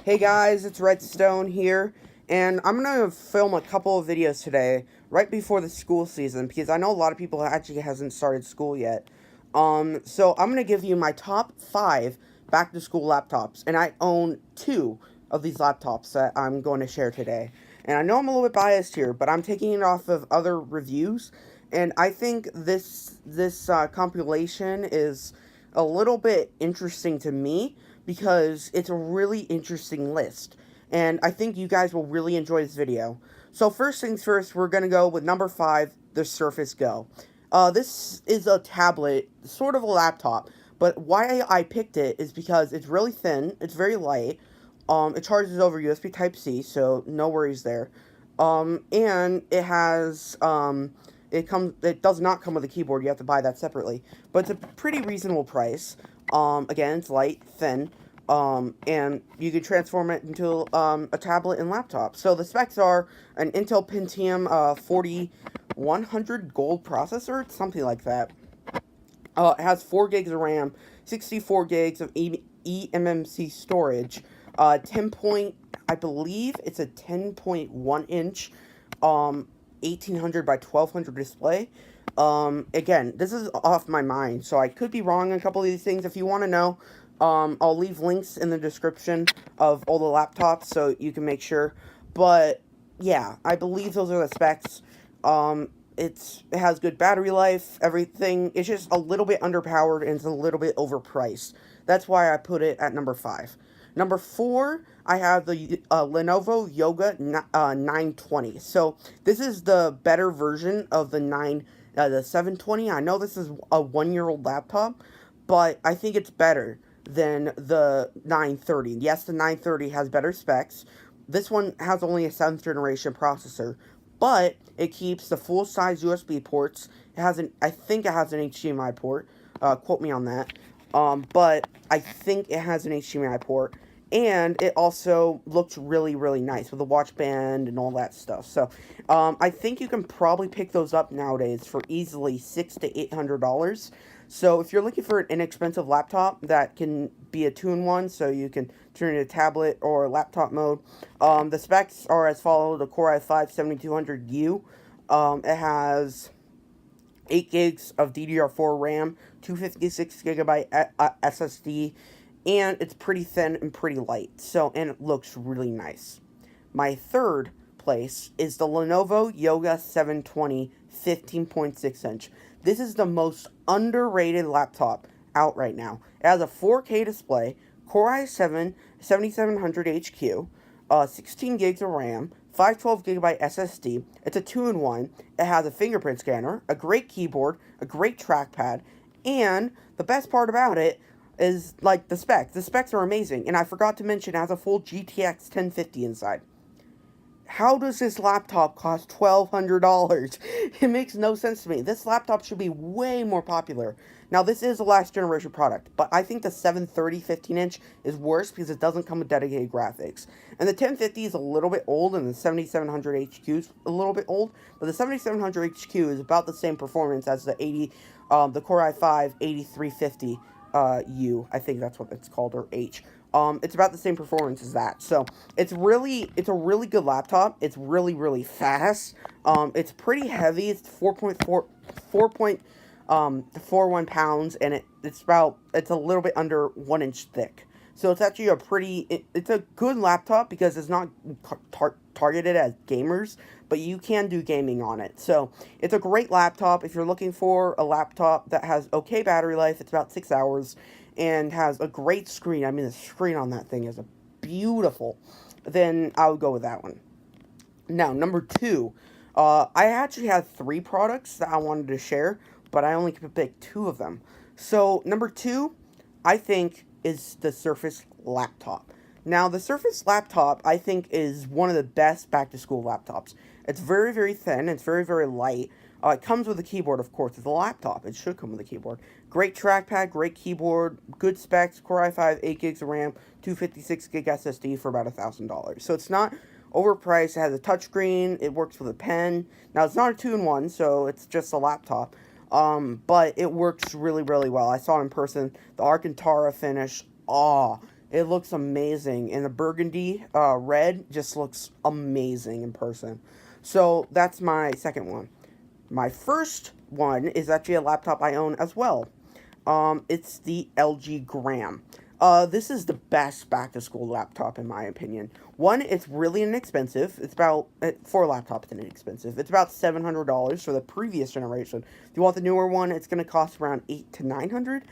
Hey guys, it's Redstone here, and I'm gonna film a couple of videos today, right before the school season, because I know a lot of people actually hasn't started school yet. So I'm gonna give you my top 5 back-to-school laptops, and I own 2 of these laptops that I'm going to share today. And I know I'm a little bit biased here, but I'm taking it off of other reviews, and I think this compilation is a little bit interesting to me because it's a really interesting list. And I think you guys will really enjoy this video. So first things first, we're going to go with number 5, the Surface Go. This is a tablet, sort of a laptop, but why I picked it is because it's really thin, it's very light, it charges over USB Type-C, so no worries there. And it has, it does not come with a keyboard, you have to buy that separately, but it's a pretty reasonable price. Again, it's light, thin, and you can transform it into a tablet and laptop. So the specs are an Intel Pentium 4100 Gold processor, something like that. It has 4 gigs of RAM, 64 gigs of eMMC storage, 10 point, I believe it's a 10.1 inch, 1800 by 1200 display. Again, this is off my mind, so I could be wrong on a couple of these things. If you want to know, I'll leave links in the description of all the laptops so you can make sure. But yeah, I believe those are the specs. It has good battery life, everything. It's just a little bit underpowered and it's a little bit overpriced. That's why I put it at number 5. Number 4, I have the Lenovo Yoga 920. So this is the better version of the 720. I know this is a 1-year-old laptop, but I think it's better than the 930. Yes, the 930 has better specs. This one has only a 7th generation processor, but it keeps the full-size USB ports. I think it has an HDMI port. Quote me on that. But I think it has an HDMI port, and it also looks really, really nice with the watch band and all that stuff. So, I think you can probably pick those up nowadays for easily $600 to $800. So, if you're looking for an inexpensive laptop that can be a two-in-one, so you can turn it into tablet or laptop mode, the specs are as follows: the Core i5-7200U. It has 8 gigs of DDR4 RAM, 256GB SSD, and it's pretty thin and pretty light. So, and it looks really nice. My third place is the Lenovo Yoga 720 15.6 inch. This is the most underrated laptop out right now. It has a 4K display, Core i7 7700HQ, 16 gigs of RAM, 512GB SSD. It's a 2-in-1. It has a fingerprint scanner, a great keyboard, a great trackpad, and the best part about it is, like, the specs. The specs are amazing, and I forgot to mention it has a full GTX 1050 inside. How does this laptop cost $1,200? It makes no sense to me. This laptop should be way more popular. Now, this is a last generation product, but I think the 730 15-inch is worse because it doesn't come with dedicated graphics. And the 1050 is a little bit old, and the 7700 HQ is a little bit old, but the 7700 HQ is about the same performance as the Core i5 8350 U. I think that's what it's called, or H. It's about the same performance as that. So it's a really good laptop. It's really, really fast. It's pretty heavy. It's 4.41 pounds, and it's a little bit under 1 inch thick. So it's actually it's a good laptop because it's not targeted at gamers, but you can do gaming on it. So it's a great laptop if you're looking for a laptop that has okay battery life. It's about 6 hours and has a great screen. I mean, the screen on that thing is beautiful. Then I would go with that one. Now, number 2, I actually had 3 products that I wanted to share, but I only could pick 2 of them. So, number 2, I think, is the Surface laptop. Now, the Surface laptop, I think, is one of the best back-to-school laptops. It's very, very thin. It's very, very light. It comes with a keyboard, of course. It's a laptop. It should come with a keyboard. Great trackpad, great keyboard, good specs. Core i5, 8 gigs of RAM, 256 gig SSD for about $1,000. So it's not overpriced. It has a touchscreen. It works with a pen. Now, it's not a 2-in-1, so it's just a laptop. But it works really, really well. I saw it in person. The Alcantara finish, It looks amazing. And the burgundy red just looks amazing in person. So that's my second one. My first one is actually a laptop I own as well. It's the LG Gram. This is the best back-to-school laptop in my opinion. One, it's really inexpensive. It's about, for a laptop, it's inexpensive. It's about $700 for the previous generation. If you want the newer one, it's going to cost around $800 to $900.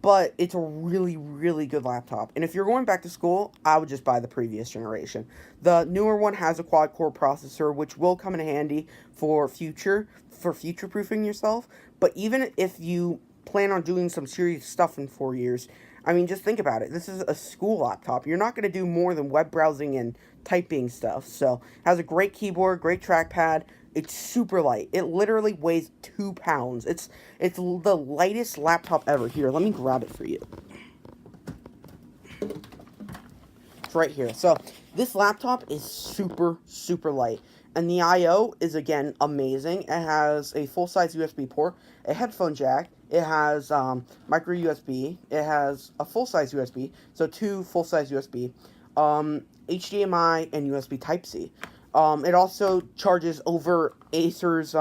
But it's a really, really good laptop. And if you're going back to school, I would just buy the previous generation. The newer one has a quad-core processor, which will come in handy for future-proofing yourself. But even if you plan on doing some serious stuff in 4 years, I mean, just think about it. This is a school laptop. You're not going to do more than web browsing and typing stuff. So, it has a great keyboard, great trackpad. It's super light. It literally weighs 2 pounds. It's the lightest laptop ever. Here, let me grab it for you. It's right here. So, this laptop is super, super light. And the I/O is, again, amazing. It has a full-size USB port, a headphone jack. It has micro USB. It has a full-size USB, so 2 full-size USB, HDMI, and USB Type-C. It also charges over LG's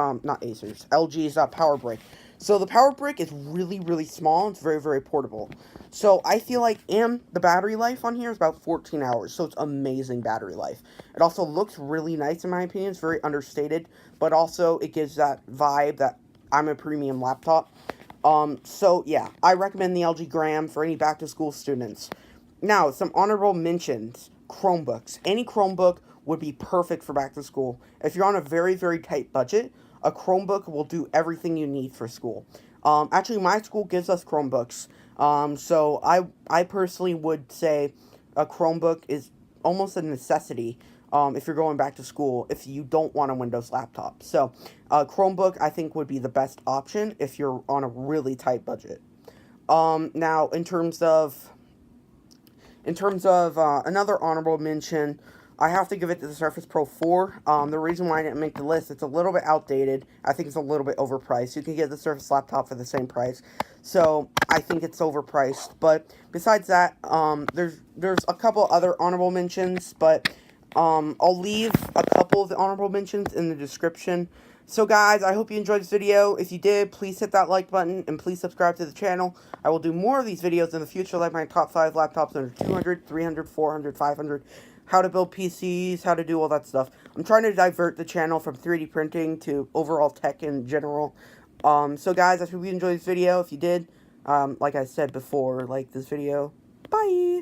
power brick. So the power brick is really, really small. It's very, very portable. So I feel like, and the battery life on here is about 14 hours. So it's amazing battery life. It also looks really nice in my opinion. It's very understated, but also it gives that vibe that I'm a premium laptop. So yeah, I recommend the LG Gram for any back-to-school students. Now, some honorable mentions. Chromebooks. Any Chromebook would be perfect for back to school. If you're on a very, very tight budget, a Chromebook will do everything you need for school. Actually, my school gives us Chromebooks. So I personally would say a Chromebook is almost a necessity if you're going back to school if you don't want a Windows laptop. So Chromebook, I think, would be the best option if you're on a really tight budget. Now, in terms of another honorable mention, I have to give it to the Surface Pro 4. The reason why I didn't make the list, it's a little bit outdated. I think it's a little bit overpriced. You can get the Surface laptop for the same price. So, I think it's overpriced. But, besides that, there's a couple other honorable mentions. But, I'll leave a couple of the honorable mentions in the description. So, guys, I hope you enjoyed this video. If you did, please hit that like button. And please subscribe to the channel. I will do more of these videos in the future, like my top 5 laptops under 200, 300, 400, 500. How to build PCs, how to do all that stuff. I'm trying to divert the channel from 3D printing to overall tech in general. So guys, I hope you enjoyed this video. If you did, like I said before, like this video. Bye!